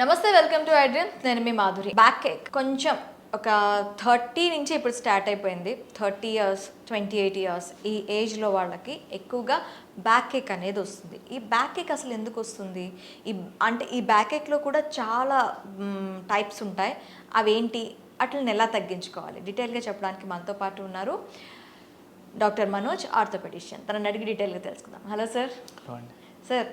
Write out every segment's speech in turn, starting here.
నమస్తే, welcome to iDream. నేను మీ Madhuri. Back ఏక్ కొంచెం ఒక 30 నుంచి ఇప్పుడు స్టార్ట్ అయిపోయింది. 30 ఇయర్స్, 28 ఇయర్స్ ఈ ఏజ్లో వాళ్ళకి ఎక్కువగా బ్యాక్ ఏక్ అనేది వస్తుంది. ఈ బ్యాక్ ఏక్ అసలు ఎందుకు వస్తుంది? ఈ బ్యాక్ ఏక్లో కూడా చాలా టైప్స్ ఉంటాయి. అవేంటి, అట్లని ఎలా తగ్గించుకోవాలి, డీటెయిల్గా చెప్పడానికి మనతో పాటు ఉన్నారు డాక్టర్ మనోజ్, ఆర్థోపెడిషియన్. తనని అడిగి డీటెయిల్గా తెలుసుకుందాం. Hello sir. సార్,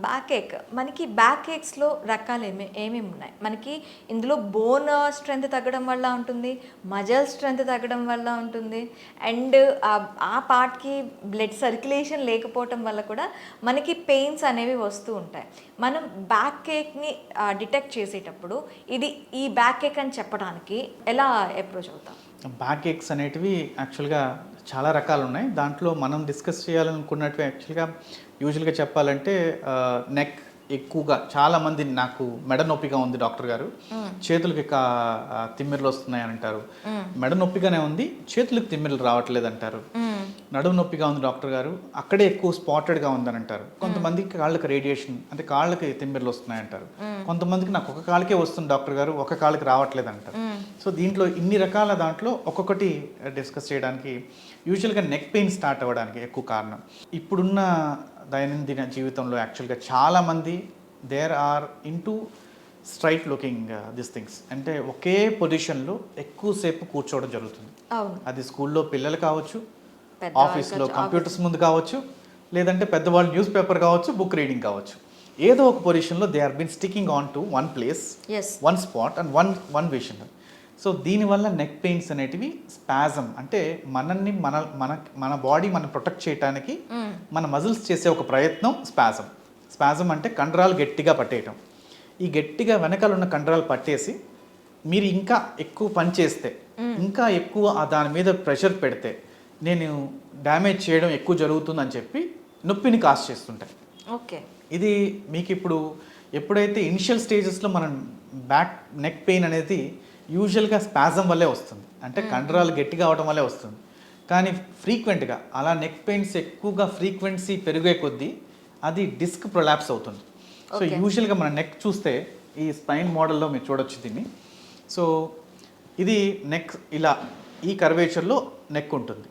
బ్యాక్ ఏక్, మనకి బ్యాక్ ఏక్స్లో రకాలు ఏమేమి ఉన్నాయి? మనకి ఇందులో బోన్ స్ట్రెంత్ తగ్గడం వల్ల ఉంటుంది, మజల్ స్ట్రెంత్ తగ్గడం వల్ల ఉంటుంది, అండ్ ఆ పార్ట్కి బ్లడ్ సర్క్యులేషన్ లేకపోవటం వల్ల కూడా మనకి పెయిన్స్ అనేవి వస్తూ ఉంటాయి. మనం బ్యాక్ ఏక్ని డిటెక్ట్ చేసేటప్పుడు ఇది ఈ బ్యాక్ ఏక్ అని చెప్పడానికి ఎలా అప్రోచ్ అవుతాం? బ్యాక్ ఏక్స్ అనేటివి యాక్చువల్గా చాలా రకాలు ఉన్నాయి. దాంట్లో మనం డిస్కస్ చేయాలనుకున్నట్టు యూజువల్గా చెప్పాలంటే నెక్ ఎక్కువగా చాలామంది నాకు మెడ నొప్పిగా ఉంది డాక్టర్ గారు, చేతులకి తిమ్మిర్లు వస్తున్నాయి అని అంటారు. మెడ నొప్పిగానే ఉంది, చేతులకు తిమ్మిర్లు రావట్లేదు అంటారు. నడుము నొప్పిగా ఉంది డాక్టర్ గారు, అక్కడే ఎక్కువ స్పాటెడ్గా ఉందని అంటారు. కొంతమందికి కాళ్ళకి రేడియేషన్ అంటే కాళ్ళకి తిమ్మిర్లు వస్తున్నాయి అంటారు. కొంతమందికి నాకు ఒక కాళ్ళకే వస్తుంది డాక్టర్ గారు, ఒక కాళ్ళకి రావట్లేదు అంటారు. సో దీంట్లో ఇన్ని రకాల దాంట్లో ఒక్కొక్కటి డిస్కస్ చేయడానికి యూజువల్గా నెక్ పెయిన్ స్టార్ట్ అవ్వడానికి ఎక్కువ కారణం. ఇప్పుడున్న దైనందిన జీవితంలో యాక్చువల్గా చాలామంది there are into straight looking this things, అంటే ఒకే పొజిషన్లో ఎక్కువసేపు కూర్చోవడం జరుగుతుంది. అది స్కూల్లో పిల్లలు కావచ్చు, ఆఫీస్లో కంప్యూటర్స్ ముందు కావచ్చు, లేదంటే పెద్దవాళ్ళు న్యూస్ పేపర్ కావచ్చు, బుక్ రీడింగ్ కావచ్చు. ఏదో ఒక పొజిషన్లో they are been sticking on to one place, one spot and one vision. So దీనివల్ల నెక్ పెయిన్స్ అనేటివి స్పాజమ్, అంటే మనల్ని మన బాడీ మనం ప్రొటెక్ట్ చేయడానికి మన మజిల్స్ చేసే ఒక ప్రయత్నం స్పాజమ్ అంటే కండరాలు గట్టిగా పట్టేయటం. ఈ గట్టిగా వెనకాల ఉన్న కండరాలు పట్టేసి మీరు ఇంకా ఎక్కువ పని చేస్తే, ఇంకా ఎక్కువ దాని మీద ప్రెషర్ పెడితే నేను డ్యామేజ్ చేయడం ఎక్కువ జరుగుతుందని చెప్పి నొప్పిని కాజ్ చేస్తుంటాయి. ఓకే, ఇది మీకు ఇప్పుడు ఎప్పుడైతే ఇనిషియల్ స్టేజెస్లో మనం నెక్ పెయిన్ అనేది యూజువల్గా స్పాజం వల్లే వస్తుంది, అంటే కండరాలు గట్టిగా అవడం వల్లే వస్తుంది. కానీ ఫ్రీక్వెంట్గా అలా నెక్ పెయిన్స్ ఎక్కువగా ఫ్రీక్వెన్సీ పెరిగే కొద్దీ అది డిస్క్ ప్రొలాప్స్ అవుతుంది. సో యూజువల్గా మన నెక్ చూస్తే ఈ స్పైన్ మోడల్లో మీరు చూడొచ్చు దీన్ని. సో ఇది నెక్ ఇలా ఈ కర్వేచర్లో నెక్ ఉంటుంది.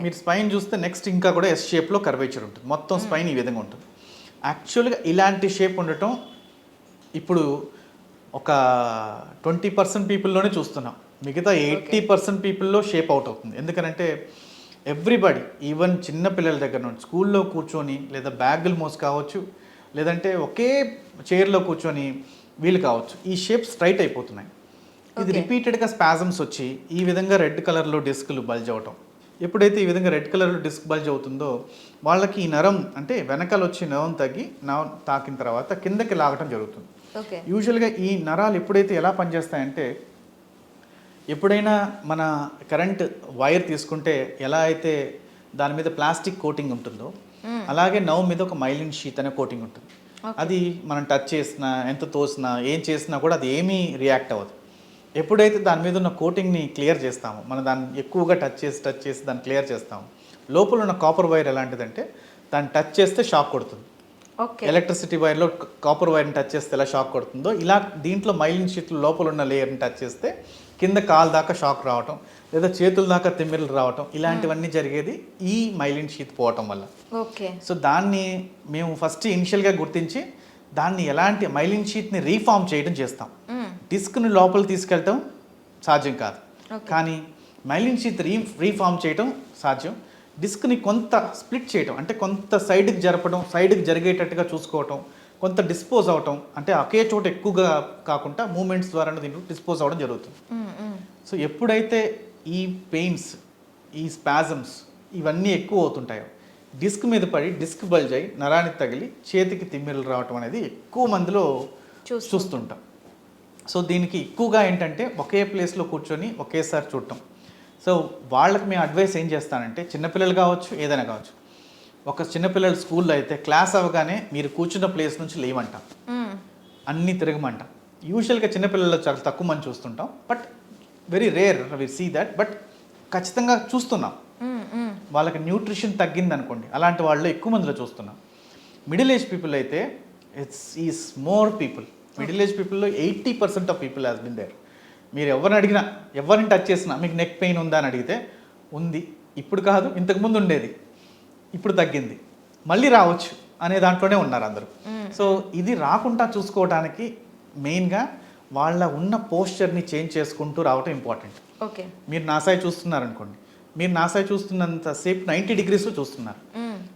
మీరు స్పైన్ చూస్తే నెక్స్ట్ ఇంకా కూడా ఎస్ షేప్లో కర్వేచర్ ఉంటుంది. మొత్తం స్పైన్ ఈ విధంగా ఉంటుంది. యాక్చువల్గా ఇలాంటి షేప్ ఉండటం ఇప్పుడు ఒక 20% పీపుల్లోనే చూస్తున్నాం. మిగతా 80% పీపుల్లో షేప్ అవుట్ అవుతుంది. ఎందుకనంటే ఎవ్రీబడి, ఈవెన్ చిన్న పిల్లల దగ్గర నుండి స్కూల్లో కూర్చొని లేదా బ్యాగులు మోసి కావచ్చు, లేదంటే ఒకే చైర్లో కూర్చొని వీళ్ళు కావచ్చు, ఈ షేప్ స్ట్రైట్ అయిపోతున్నాయి. ఇది రిపీటెడ్గా స్పాజమ్స్ వచ్చి ఈ విధంగా రెడ్ కలర్లో డిస్క్లు బల్జ్ అవటం. ఎప్పుడైతే ఈ విధంగా రెడ్ కలర్లో డిస్క్ బల్జ్ అవుతుందో వాళ్ళకి ఈ నరం, అంటే వెనకాల వచ్చి నరం తగ్గి నరం తాకిన తర్వాత కిందకి లాగటం జరుగుతుంది. యూజువల్గా ఈ నరాలు ఎప్పుడైతే ఎలా పనిచేస్తాయంటే, ఎప్పుడైనా మన కరెంట్ వైర్ తీసుకుంటే ఎలా అయితే దాని మీద ప్లాస్టిక్ కోటింగ్ ఉంటుందో, అలాగే నవ్ మీద ఒక మైలిన్ షీట్ అనే కోటింగ్ ఉంటుంది. అది మనం టచ్ చేసినా, ఎంత తోసినా, ఏం చేసినా కూడా అది ఏమీ రియాక్ట్ అవ్వదు. ఎప్పుడైతే దాని మీద ఉన్న కోటింగ్ని క్లియర్ చేస్తామో, మనం దాన్ని ఎక్కువగా టచ్ చేసి దాన్ని క్లియర్ చేస్తాము, లోపల ఉన్న కాపర్ వైర్ ఎలాంటిదంటే దాన్ని టచ్ చేస్తే షాక్ కొడుతుంది. ఎలక్ట్రిసిటీ వైర్లో కాపర్ వైర్ని టచ్ చేస్తే ఎలా షాక్ కొడుతుందో, ఇలా దీంట్లో మైలిన్ షీట్లు లోపల ఉన్న లేయర్ని టచ్ చేస్తే కింద కాలు దాకా షాక్ రావటం, లేదా చేతుల దాకా తిమ్మిర్లు రావటం, ఇలాంటివన్నీ జరిగేది ఈ మైలిన్ షీట్ పోవటం వల్ల. సో దాన్ని మేము ఫస్ట్ ఇనిషియల్గా గుర్తించి దాన్ని ఎలాంటి మైలిన్ షీట్ని రీఫార్మ్ చేయడం చేస్తాం. డిస్క్ని లోపల తీసుకెళ్ళటం సాధ్యం కాదు, కానీ మైలిన్ షీట్ రీఫార్మ్ చేయటం సాధ్యం. డిస్క్ని కొంత స్ప్లిట్ చేయటం, అంటే కొంత సైడ్కి జరపడం, సైడ్కి జరిగేటట్టుగా చూసుకోవటం, కొంత డిస్పోజ్ అవటం, అంటే ఒకే చోట ఎక్కువగా కాకుండా మూమెంట్స్ ద్వారా దీంట్లో డిస్పోజ్ అవ్వడం జరుగుతుంది. సో ఎప్పుడైతే ఈ పెయిన్స్, ఈ స్పాజమ్స్ ఇవన్నీ ఎక్కువ అవుతుంటాయో డిస్క్ మీద పడి డిస్క్ బల్జ్ అయ్యి నరానికి తగిలి చేతికి తిమ్మిర్లు రావటం అనేది ఎక్కువ మందిలో చూస్తుంటాం. సో దీనికి ఎక్కువగా ఏంటంటే ఒకే ప్లేస్లో కూర్చొని ఒకేసారి చూడటం. సో వాళ్ళకి మేము అడ్వైస్ ఏం చేస్తానంటే, చిన్నపిల్లలు కావచ్చు, ఏదైనా కావచ్చు, ఒక చిన్నపిల్లలు స్కూల్లో అయితే క్లాస్ అవ్వగానే మీరు కూర్చున్న ప్లేస్ నుంచి లేవంటాం, అన్నీ తిరగమంటాం. యూజువల్గా చిన్నపిల్లలు చాలా తక్కువ మంది చూస్తుంటాం, but very rare we see that, but ఖచ్చితంగా చూస్తున్నాం. వాళ్ళకి న్యూట్రిషన్ తగ్గింది అనుకోండి, అలాంటి వాళ్ళు ఎక్కువ మందిలో చూస్తున్నాం. మిడిల్ ఏజ్ పీపుల్ అయితే it's is more people. Middle age పీపుల్లో 80% of people has been there. మీరు ఎవరిని అడిగినా, ఎవరిని టచ్ చేసినా మీకు నెక్ పెయిన్ ఉందా అని అడిగితే ఉంది, ఇప్పుడు కాదు ఇంతకుముందు ఉండేది, ఇప్పుడు తగ్గింది, మళ్ళీ రావచ్చు అనే దాంట్లోనే ఉన్నారు అందరూ. సో ఇది రాకుండా చూసుకోవడానికి మెయిన్గా వాళ్ళ ఉన్న పోస్చర్ని చేంజ్ చేసుకుంటూ రావటం ఇంపార్టెంట్. ఓకే, మీరు నా సైడ్ చూస్తున్నారు అనుకోండి, మీరు నా సైడ్ చూస్తున్నంతసేపు 90 degrees చూస్తున్నారు.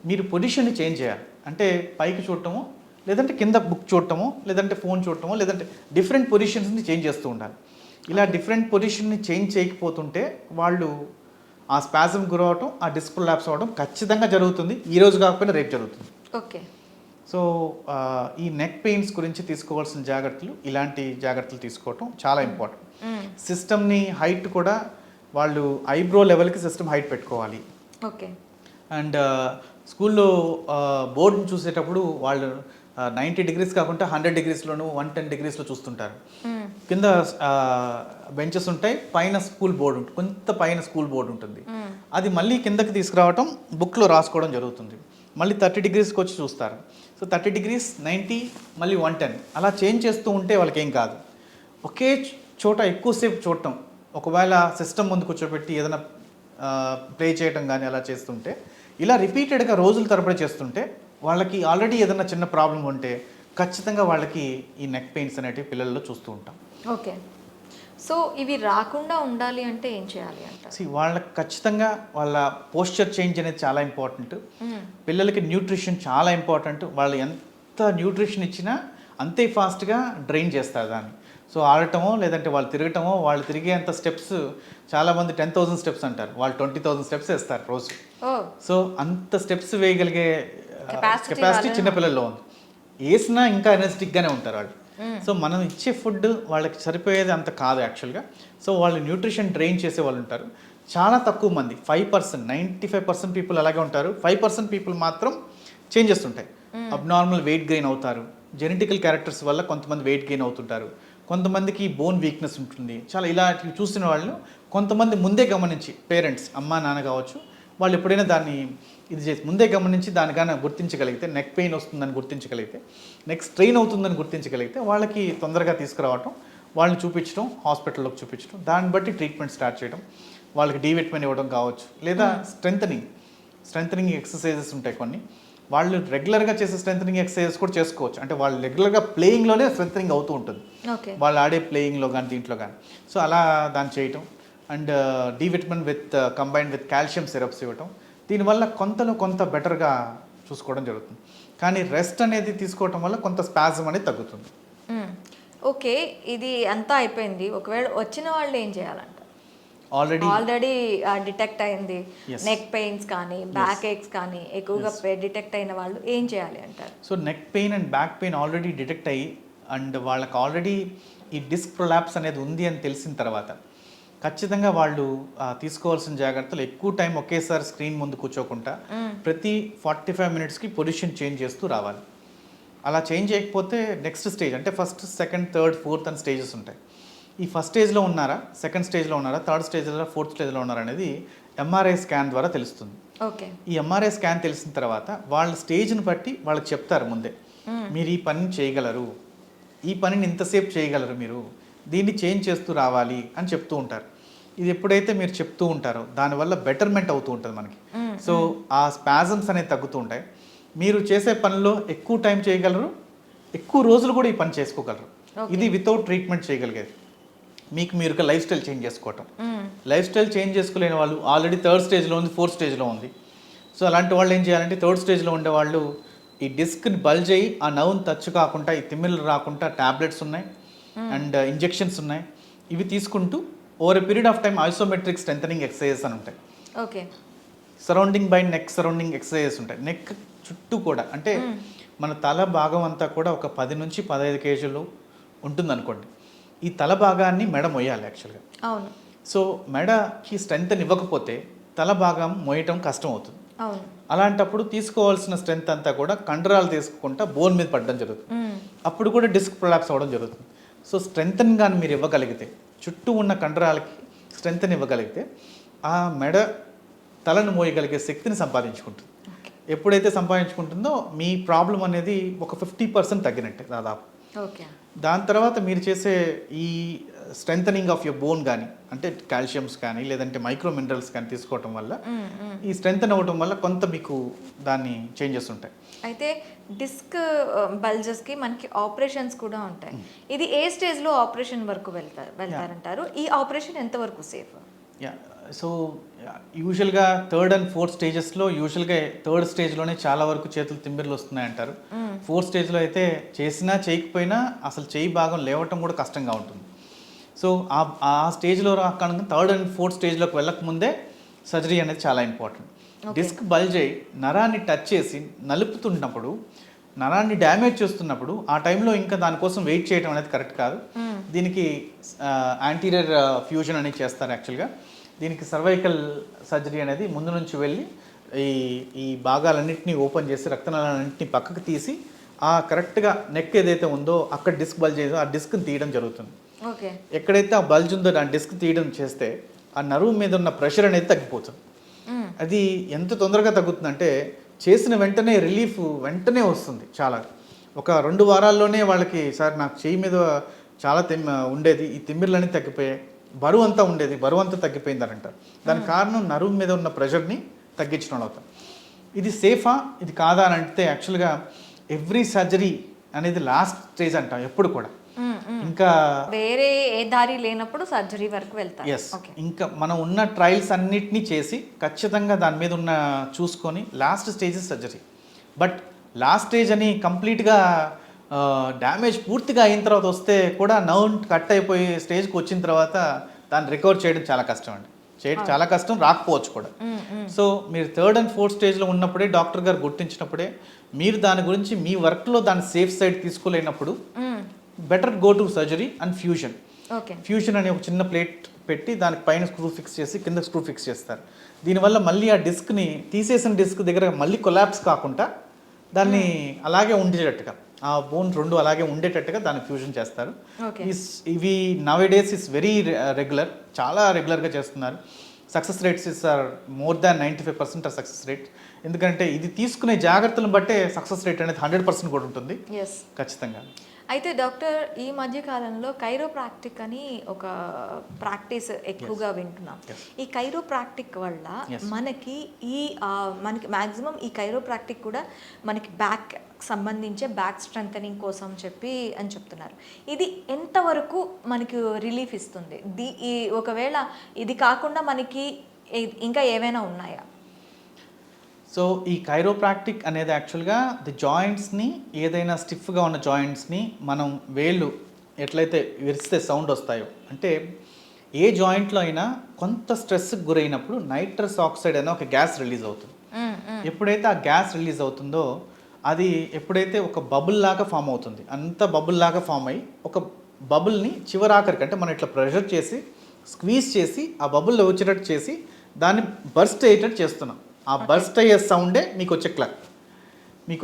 మీరు పొజిషన్ని చేంజ్ చేయాలి. అంటే పైకి చూడటమో, లేదంటే కింద బుక్ చూడటమో, లేదంటే ఫోన్ చూడటమో, లేదంటే డిఫరెంట్ పొజిషన్స్ని చేంజ్ చేస్తూ ఉండాలి. ఇలా డిఫరెంట్ పొజిషన్ని చేంజ్ చేయకపోతుంటే వాళ్ళు ఆ స్పాజం గురవటం, ఆ డిస్క్ ప్రొలాప్స్ అవ్వడం ఖచ్చితంగా జరుగుతుంది. ఈ రోజు కాకపోయినా రేపు జరుగుతుంది. ఓకే. సో ఈ నెక్ పెయిన్స్ గురించి తీసుకోవాల్సిన జాగ్రత్తలు, ఇలాంటి జాగ్రత్తలు తీసుకోవటం చాలా ఇంపార్టెంట్. సిస్టమ్ని హైట్ కూడా వాళ్ళు ఐబ్రో లెవెల్కి సిస్టమ్ హైట్ పెట్టుకోవాలి. ఓకే. అండ్ స్కూల్లో బోర్డుని చూసేటప్పుడు వాళ్ళు 90 degrees కాకుండా 100 degreesలోను 110 degreesలో చూస్తుంటారు. కింద బెంచెస్ ఉంటాయి, పైన స్కూల్ బోర్డు ఉంటుంది, కొంత పైన స్కూల్ బోర్డు ఉంటుంది. అది మళ్ళీ కిందకి తీసుకురావటం, బుక్లో రాసుకోవడం జరుగుతుంది. మళ్ళీ 30 degreesకి వచ్చి చూస్తారు. సో 30 degrees, 90, మళ్ళీ 110 అలా చేంజ్ చేస్తూ ఉంటే వాళ్ళకి ఏం కాదు. ఒకే చోట ఎక్కువసేపు చూడటం, ఒకవేళ సిస్టమ్ ముందు కూర్చోబెట్టి ఏదైనా ప్లే చేయటం కానీ అలా చేస్తుంటే, ఇలా రిపీటెడ్గా రోజుల తరబడి చేస్తుంటే వాళ్ళకి ఆల్రెడీ ఏదైనా చిన్న ప్రాబ్లం ఉంటే ఖచ్చితంగా వాళ్ళకి ఈ నెక్ పెయిన్స్ అనేటివి పిల్లల్లో చూస్తూ ఉంటాం. ఓకే. సో ఇవి రాకుండా ఉండాలి అంటే ఏం చేయాలి అంటే వాళ్ళకి ఖచ్చితంగా వాళ్ళ పోస్చర్ చేంజ్ అనేది చాలా ఇంపార్టెంట్. పిల్లలకి న్యూట్రిషన్ చాలా ఇంపార్టెంట్. వాళ్ళు ఎంత న్యూట్రిషన్ ఇచ్చినా అంతే ఫాస్ట్గా డ్రైన్ చేస్తారు దాన్ని. సో ఆడటమో, లేదంటే వాళ్ళు తిరగటమో, వాళ్ళు తిరిగేంత స్టెప్స్, చాలామంది 10,000 steps అంటారు, వాళ్ళు 20,000 steps వేస్తారు రోజు. సో అంత స్టెప్స్ వేయగలిగే కెపాసిటీ చిన్నపిల్లల్లో ఉంది. వేసినా ఇంకా ఎనర్జెటిక్గానే ఉంటారు వాళ్ళు. సో మనం ఇచ్చే ఫుడ్ వాళ్ళకి సరిపోయేది అంత కాదు యాక్చువల్గా. సో వాళ్ళు న్యూట్రిషన్ డ్రైన్ చేసే వాళ్ళు ఉంటారు. చాలా తక్కువ మంది, 5%, 95% పీపుల్ అలాగే ఉంటారు. 5% పీపుల్ మాత్రం చేంజెస్ ఉంటాయి. అబ్నార్మల్ వెయిట్ గెయిన్ అవుతారు. జెనెటికల్ క్యారెక్టర్స్ వల్ల కొంతమంది వెయిట్ గెయిన్ అవుతుంటారు, కొంతమందికి బోన్ వీక్నెస్ ఉంటుంది. చాలా ఇలాంటివి చూసిన వాళ్ళు కొంతమంది ముందే గమనించి, పేరెంట్స్, అమ్మ నాన్న కావచ్చు, వాళ్ళు ఎప్పుడైనా దాన్ని ఇది చేసి ముందే గమనించి దానికన్నా గుర్తించగలిగితే, నెక్ పెయిన్ వస్తుందని గుర్తించగలిగితే, నెక్ స్ట్రెయిన్ అవుతుందని గుర్తించగలిగితే వాళ్ళకి తొందరగా తీసుకురావటం, వాళ్ళని చూపించడం, హాస్పిటల్లోకి చూపించడం, దాన్ని బట్టి ట్రీట్మెంట్ స్టార్ట్ చేయడం, వాళ్ళకి డి విటమిన్ ఇవ్వడం కావచ్చు, లేదా స్ట్రెంథనింగ్ ఎక్సర్సైజెస్ ఉంటాయి కొన్ని, వాళ్ళు రెగ్యులర్గా చేసే స్ట్రెంథనింగ్ ఎక్సర్సైజెస్ కూడా చేసుకోవచ్చు. అంటే వాళ్ళు రెగ్యులర్గా ప్లేయింగ్లోనే స్ట్రెంథనింగ్ అవుతూ ఉంటుంది, వాళ్ళు ఆడే ప్లేయింగ్లో కానీ దీంట్లో కానీ. సో అలా దాన్ని చేయటం. And D vitamin combined with calcium syrups ఇవ్వటం, దీనివల్ల కొంత బెటర్గా చూసుకోవడం జరుగుతుంది. కానీ రెస్ట్ అనేది తీసుకోవటం వల్ల కొంత స్పాజం అనేది తగ్గుతుంది. ఓకే, ఇది అంతా అయిపోయింది. ఒకవేళ వచ్చిన వాళ్ళు ఏం చేయాలంట? ఆల్రెడీ డిటెక్ట్ అయింది నెక్ పెయిన్స్ కానీ బ్యాక్ ఏక్స్ కానీ ఎక్కువగా డిటెక్ట్ అయిన వాళ్ళు ఏం చేయాలి అంటారు? So neck pain and back pain already detect అయ్యి అండ్ వాళ్ళకి ఆల్రెడీ ఈ డిస్క్ ప్రొలాప్స్ అనేది ఉంది అని తెలిసిన తర్వాత ఖచ్చితంగా వాళ్ళు తీసుకోవాల్సిన జాగ్రత్తలు, ఎక్కువ టైం ఒకేసారి స్క్రీన్ ముందు కూర్చోకుండా ప్రతి 45 minutesకి పొజిషన్ చేంజ్ చేస్తూ రావాలి. అలా చేంజ్ చేయకపోతే నెక్స్ట్ స్టేజ్, అంటే ఫస్ట్, సెకండ్, థర్డ్, ఫోర్త్ అని స్టేజెస్ ఉంటాయి. ఈ ఫస్ట్ స్టేజ్లో ఉన్నారా, సెకండ్ స్టేజ్లో ఉన్నారా, థర్డ్ స్టేజ్లో, ఫోర్త్ స్టేజ్లో ఉన్నారా అనేది ఎంఆర్ఐ స్కాన్ ద్వారా తెలుస్తుంది. ఓకే. ఈ ఎంఆర్ఐ స్కాన్ తెలిసిన తర్వాత వాళ్ళ స్టేజ్ని బట్టి వాళ్ళకి చెప్తారు ముందే, మీరు ఈ పనిని చేయగలరు, ఈ పనిని ఇంతసేపు చేయగలరు, మీరు దీన్ని చేంజ్ చేస్తూ రావాలి అని చెప్తూ ఉంటారు. ఇది ఎప్పుడైతే మీరు చెప్తూ ఉంటారో దానివల్ల బెటర్మెంట్ అవుతూ ఉంటుంది మనకి. సో ఆ స్పాజమ్స్ అనేవి తగ్గుతూ ఉంటాయి. మీరు చేసే పనిలో ఎక్కువ టైం చేయగలరు, ఎక్కువ రోజులు కూడా ఈ పని చేసుకోగలరు. ఇది వితౌట్ ట్రీట్మెంట్ చేయగలిగేది. మీరు ఒక లైఫ్ స్టైల్ చేంజ్ చేసుకోవటం. లైఫ్ స్టైల్ చేంజ్ చేసుకోలేని వాళ్ళు ఆల్రెడీ థర్డ్ స్టేజ్లో ఉంది, ఫోర్త్ స్టేజ్లో ఉంది. సో అలాంటి వాళ్ళు ఏం చేయాలంటే, థర్డ్ స్టేజ్లో ఉండే వాళ్ళు ఈ డిస్క్ని బల్జ్ అయ్యి ఆ నవ్వుని టచ్ కాకుండా, ఈ తిమ్మిళ్ళు రాకుండా టాబ్లెట్స్ ఉన్నాయి అండ్ ఇంజెక్షన్స్ ఉన్నాయి. ఇవి తీసుకుంటూ over a period of time isometric strengthening exercises అని ఉంటాయి. Okay. Surrounding by neck surrounding exercises ఉంటాయి. నెక్ చుట్టూ కూడా, అంటే మన తల భాగం అంతా కూడా ఒక 10 నుంచి 15 kgs ఉంటుంది అనుకోండి. ఈ తల భాగాన్ని మెడ మొయ్యాలి యాక్చువల్గా. అవును. సో మెడకి స్ట్రెంత్ ఇవ్వకపోతే తల భాగం మోయటం కష్టం అవుతుంది. అవును. అలాంటప్పుడు తీసుకోవాల్సిన స్ట్రెంత్ అంతా కూడా కండరాలు తీసుకుంటా బోన్ మీద పడడం జరుగుతుంది. అప్పుడు కూడా డిస్క్ ప్రొలాప్స్ అవ్వడం జరుగుతుంది. సో స్ట్రెంత్ కానీ మీరు ఇవ్వగలిగితే, చుట్టూ ఉన్న కండరాలకి స్ట్రెంత్ ఇవ్వగలిగితే ఆ మెడ తలను మోయగలిగే శక్తిని సంపాదించుకుంటుంది. ఎప్పుడైతే సంపాదించుకుంటుందో మీ ప్రాబ్లం అనేది ఒక 50% తగ్గినట్టే దాదాపు. ఓకే. దాని తర్వాత మీరు చేసే ఈ స్ట్రెంథనింగ్ ఆఫ్ యువర్ బోన్ కానీ, అంటే కాల్షియమ్స్ కానీ లేదంటే మైక్రో మినరల్స్ కానీ తీసుకోవటం వల్ల ఈ స్ట్రెంథన్ అవ్వటం వల్ల కొంత మీకు దాన్ని చేంజెస్ ఉంటాయి. అయితే డిస్క్ బల్జెస్కి మనకి ఆపరేషన్స్ కూడా ఉంటాయి. ఇది ఏ స్టేజ్లో ఆపరేషన్ వరకు వెళ్తారంటారు? ఈ ఆపరేషన్ ఎంతవరకు సేఫ్? యా, సో యూజువల్గా థర్డ్ అండ్ ఫోర్త్ స్టేజెస్లో యూజువల్గా థర్డ్ స్టేజ్లోనే చాలా వరకు చేతులు తిమ్మిర్లు వస్తున్నాయంటారు. ఫోర్త్ స్టేజ్లో అయితే చేసినా చేయకపోయినా అసలు చేయి భాగం లేవటం కూడా కష్టంగా ఉంటుంది. సో ఆ స్టేజ్లో అక్కడ థర్డ్ అండ్ ఫోర్త్ స్టేజ్లోకి వెళ్ళకముందే సర్జరీ అనేది చాలా ఇంపార్టెంట్. డిస్క్ బల్జ్ అయ్యి నరాన్ని టచ్ చేసి నలుపుతున్నప్పుడు, నరాన్ని డ్యామేజ్ చేస్తున్నప్పుడు ఆ టైంలో ఇంకా దానికోసం వెయిట్ చేయడం అనేది కరెక్ట్ కాదు. దీనికి యాంటీరియర్ ఫ్యూజన్ అనేది చేస్తారు యాక్చువల్గా. దీనికి సర్వైకల్ సర్జరీ అనేది ముందు నుంచి వెళ్ళి ఈ భాగాలన్నింటినీ ఓపెన్ చేసి రక్తనాళాలన్నింటినీ పక్కకు తీసి ఆ కరెక్ట్గా నెక్ ఏదైతే ఉందో అక్కడ డిస్క్ బల్జ్ అయ్యేదో ఆ డిస్క్ని తీయడం జరుగుతుంది. ఓకే. ఎక్కడైతే ఆ బల్జ్ ఉందో ఆ డిస్క్ తీయడం చేస్తే ఆ నరువు మీద ఉన్న ప్రెషర్ అనేది తగ్గిపోతుంది. అది ఎంత తొందరగా తగ్గుతుందంటే చేసిన వెంటనే రిలీఫ్ వెంటనే వస్తుంది. చాలా ఒక 2 వారాల్లోనే వాళ్ళకి, సార్ నాకు చేయి మీద చాలా ఉండేది, ఈ తిమ్మిర్లన్నీ తగ్గిపోయాయి, బరువు అంతా ఉండేది, బరువు అంతా తగ్గిపోయిందని అంటారు. దానికి కారణం నరువు మీద ఉన్న ప్రెషర్ని తగ్గించడం అవుతాం. ఇది సేఫా ఇది కాదా అని అంటే యాక్చువల్గా ఎవ్రీ సర్జరీ అనేది లాస్ట్ స్టేజ్ అంటాం ఎప్పుడు కూడా. ఇంకా వేరే ఏ దారి లేనప్పుడు సర్జరీ వరకు వెళ్తారు. ఎస్, ఇంకా మనం ఉన్న ట్రయల్స్ అన్నిటినీ చేసి ఖచ్చితంగా దాని మీద ఉన్న చూసుకొని last stage surgery. But last stage అని కంప్లీట్గా డ్యామేజ్ పూర్తిగా అయిన తర్వాత వస్తే కూడా నర్వ్ కట్ అయిపోయి స్టేజ్కి వచ్చిన తర్వాత దాన్ని రికవర్ చేయడం చాలా కష్టం అండి. చాలా కష్టం, రాకపోవచ్చు కూడా. సో మీరు థర్డ్ అండ్ ఫోర్త్ స్టేజ్లో ఉన్నప్పుడే డాక్టర్ గారు గుర్తించినప్పుడే మీరు దాని గురించి మీ వర్క్లో దాని సేఫ్ సైడ్ తీసుకోలేనప్పుడు better go to surgery and fusion. Fusion అనే ఒక చిన్న ప్లేట్ పెట్టి దానికి పైన స్క్రూ ఫిక్స్ చేసి కింద స్క్రూ ఫిక్స్ చేస్తారు. దీనివల్ల మళ్ళీ ఆ డిస్క్ని తీసేసిన డిస్క్ దగ్గర మళ్ళీ కొలాప్స్ కాకుండా దాన్ని అలాగే ఉండేటట్టుగా, ఆ బోన్ 2 అలాగే ఉండేటట్టుగా దాన్ని ఫ్యూజన్ చేస్తారు. ఇవి నౌ-ఏ-డేస్ ఇస్ వెరీ రెగ్యులర్, చాలా రెగ్యులర్గా చేస్తున్నారు. Success rates is are more than 95% are success rate. ఎందుకంటే ఇది తీసుకునే జాగ్రత్తలను బట్టే సక్సెస్ రేట్ అనేది 100% కూడా ఉంటుంది ఖచ్చితంగా. అయితే డాక్టర్, ఈ మధ్య కాలంలో కైరోప్రాక్టిక్ అని ఒక ప్రాక్టీస్ ఎక్కువగా వింటున్నాం. ఈ కైరోప్రాక్టిక్ వల్ల మనకి మనకి మ్యాక్సిమం ఈ కైరోప్రాక్టిక్ కూడా మనకి బ్యాక్ సంబంధించే బ్యాక్ స్ట్రెంథనింగ్ కోసం అని చెప్తున్నారు. ఇది ఎంతవరకు మనకి రిలీఫ్ ఇస్తుంది? ఒకవేళ ఇది కాకుండా మనకి ఇంకా ఏమైనా ఉన్నాయా? సో ఈ కైరోప్రాక్టిక్ అనేది యాక్చువల్గా ది జాయింట్స్ని, ఏదైనా స్టిఫ్గా ఉన్న జాయింట్స్ని మనం వేళ్ళు ఎట్లయితే విరిస్తే సౌండ్ వస్తాయో, అంటే ఏ జాయింట్లో అయినా కొంత స్ట్రెస్కి గురైనప్పుడు నైట్రస్ ఆక్సైడ్ అనే ఒక గ్యాస్ రిలీజ్ అవుతుంది. ఎప్పుడైతే ఆ గ్యాస్ రిలీజ్ అవుతుందో అది ఎప్పుడైతే ఒక బబుల్ లాగా ఫామ్ అవుతుంది, అంత బబుల్ లాగా ఫామ్ అయ్యి ఒక బబుల్ని చివరాఖరికి అంటే మనం ఇట్లా ప్రెషర్ చేసి స్క్వీజ్ చేసి ఆ బబుల్లో వచ్చేటట్టు చేసి దాన్ని బర్స్ట్ అయ్యేటట్టు చేస్తున్నాం. ఆ బర్స్ట్ అయ్యే సౌండే మీకు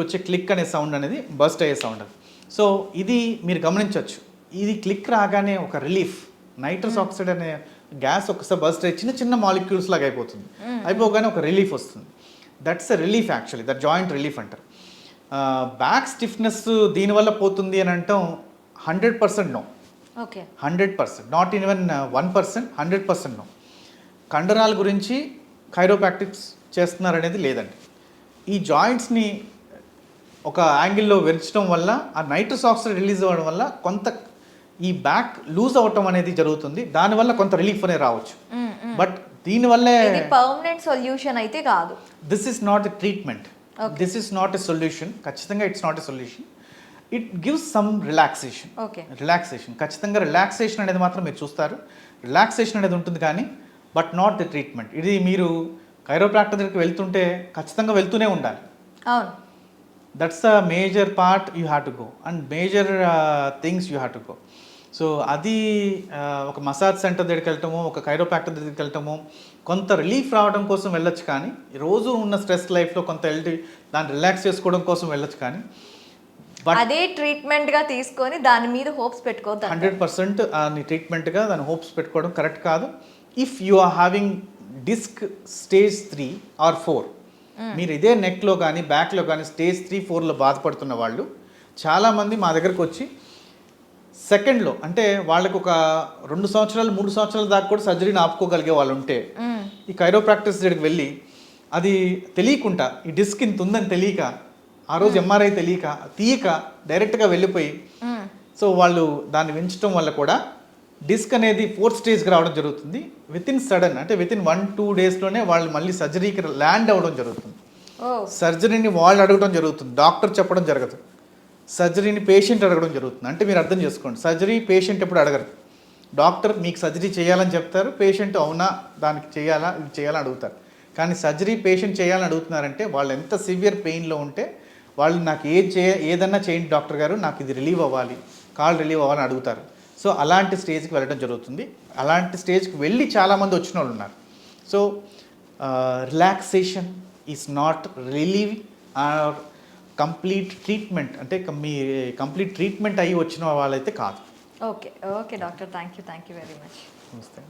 వచ్చే క్లిక్ అనే సౌండ్ అనేది బర్స్ట్ అయ్యే సౌండ్ అది. సో ఇది మీరు గమనించవచ్చు, ఇది క్లిక్ రాగానే ఒక రిలీఫ్, నైట్రస్ ఆక్సైడ్ అనే గ్యాస్ ఒకసారి బర్స్ట్ అయ్యి చిన్న చిన్న మాలిక్యూల్స్ లాగా అయిపోగానే ఒక రిలీఫ్ వస్తుంది. That's a relief actually, that joint relief అంటారు. బ్యాక్ స్టిఫ్నెస్ దీనివల్ల పోతుంది అని అంటాం 100% నో. 100%, not even 1%, 100% no. కండరాల గురించి కైరోప్రాక్టిక్స్ చేస్తున్నారనేది లేదండి. ఈ జాయింట్స్ని ఒక యాంగిల్లో విరచడం వల్ల ఆ నైట్రస్ ఆక్సైడ్ రిలీజ్ అవ్వడం వల్ల కొంత ఈ బ్యాక్ లూజ్ అవ్వటం అనేది జరుగుతుంది. దానివల్ల కొంత రిలీఫ్ అనేది రావచ్చు. బట్ దీనివల్లే పర్మనెంట్ సొల్యూషన్ అయితే కాదు. This is not a treatment, this is not a solution. ఖచ్చితంగా it's not a solution. It gives some relaxation. ఖచ్చితంగా రిలాక్సేషన్ అనేది మాత్రం మీరు చూస్తారు. రిలాక్సేషన్ అనేది ఉంటుంది కానీ బట్ నాట్ ది ట్రీట్మెంట్. ఇది మీరు కైరోప్రాక్టర్ దగ్గరికి వెళ్తుంటే ఖచ్చితంగా వెళ్తూనే ఉండాలి. That's the major part you have to go and major things you have to go. So అది ఒక మసాజ్ సెంటర్ దగ్గరికి వెళ్ళటము, ఒక కైరోప్రాక్టర్ దగ్గరికి వెళ్ళటము, కొంత రిలీఫ్ రావడం కోసం వెళ్ళొచ్చు. కానీ రోజు ఉన్న స్ట్రెస్ లైఫ్లో కొంత వెళ్ళి దాన్ని రిలాక్స్ చేసుకోవడం కోసం వెళ్ళొచ్చు. కానీ అదే ట్రీట్మెంట్గా తీసుకొని దాని మీద హోప్స్ పెట్టుకోవద్దు. 100% ట్రీట్మెంట్గా దాని హోప్స్ పెట్టుకోవడం కరెక్ట్ కాదు. If you are having disc stage 3 or 4, మీరు ఇదే నెక్లో కానీ బ్యాక్లో కానీ స్టేజ్ 3, 4లో బాధపడుతున్న వాళ్ళు చాలామంది మా దగ్గరకు వచ్చి సెకండ్లో అంటే వాళ్ళకి ఒక 2 సంవత్సరాలు 3 సంవత్సరాల దాకా కూడా సర్జరీని ఆపుకోగలిగే వాళ్ళు ఉంటే ఈ కైరోప్రాక్టిస్ దగ్గరికి వెళ్ళి అది తెలియకుండా ఈ డిస్క్ ఇంత ఉందని తెలియక ఆ రోజు ఎంఆర్ఐ తెలియక తీయక డైరెక్ట్గా వెళ్ళిపోయి సో వాళ్ళు దాన్ని పెంచడం వల్ల కూడా డిస్క్ అనేది 4th స్టేజ్కి రావడం జరుగుతుంది. సడన్ అంటే 1-2 డేస్లోనే వాళ్ళు మళ్ళీ సర్జరీకి ల్యాండ్ అవ్వడం జరుగుతుంది. సర్జరీని వాళ్ళు అడగడం జరుగుతుంది, డాక్టర్ చెప్పడం జరగదు. సర్జరీని పేషెంట్ అడగడం జరుగుతుంది. అంటే మీరు అర్థం చేసుకోండి, సర్జరీ పేషెంట్ ఎప్పుడు అడగరు. డాక్టర్ మీకు సర్జరీ చేయాలని చెప్తారు, పేషెంట్ అవునా దానికి చేయాలా ఇది చేయాలని అడుగుతారు. కానీ సర్జరీ పేషెంట్ చేయాలని అడుగుతున్నారంటే వాళ్ళు ఎంత సివియర్ పెయిన్లో ఉంటే వాళ్ళు నాకు ఏదన్నా చేయండి డాక్టర్ గారు, నాకు ఇది రిలీవ్ అవ్వాలి, కాల్ రిలీవ్ అవ్వాలని అడుగుతారు. సో అలాంటి స్టేజ్కి వెళ్ళడం జరుగుతుంది. అలాంటి స్టేజ్కి వెళ్ళి చాలామంది వచ్చిన వాళ్ళు ఉన్నారు. So relaxation is not relieve or complete treatment, అంటే మీ కంప్లీట్ ట్రీట్మెంట్ అయ్యి వచ్చిన వాళ్ళైతే కాదు. Okay doctor, thank you very much. నమస్తే.